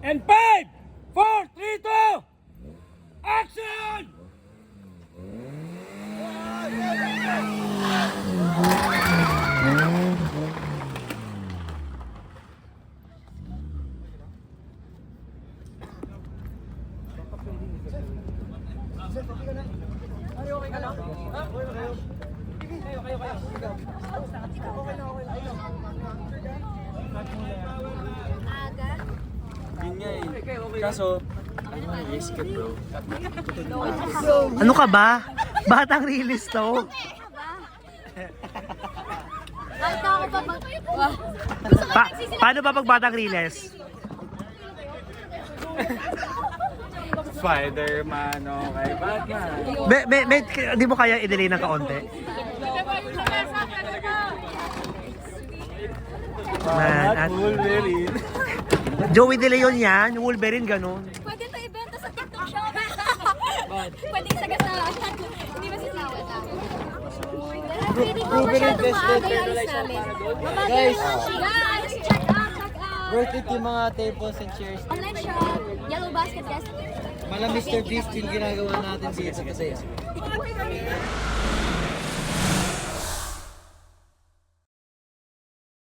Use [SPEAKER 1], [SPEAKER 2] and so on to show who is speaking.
[SPEAKER 1] And 5, 4, 3, 2, action!
[SPEAKER 2] Yun nga eh. Kaso, risk it bro.
[SPEAKER 3] Ano ka ba? Batang release to. Paano ba pag batang release?
[SPEAKER 2] Spider-Man, okay. Batman.
[SPEAKER 3] Di mo kaya i-delay ng kaunti? Man, at
[SPEAKER 2] Wolverine.
[SPEAKER 3] Joey De Leon yan, Wolverine, ganun.
[SPEAKER 4] Pwede ito ibenta sa TikTok shop. Pwede sagasaan. Hindi ba sisiwa sa akin? Pwede mo masyadong maaga yung alis namin. Guys, check out.
[SPEAKER 5] Worth it yung mga tables and chairs.
[SPEAKER 4] Online shop, Yellow Basket Desk.
[SPEAKER 5] Mala Mr. Beast yung ginagawa natin dito kasi.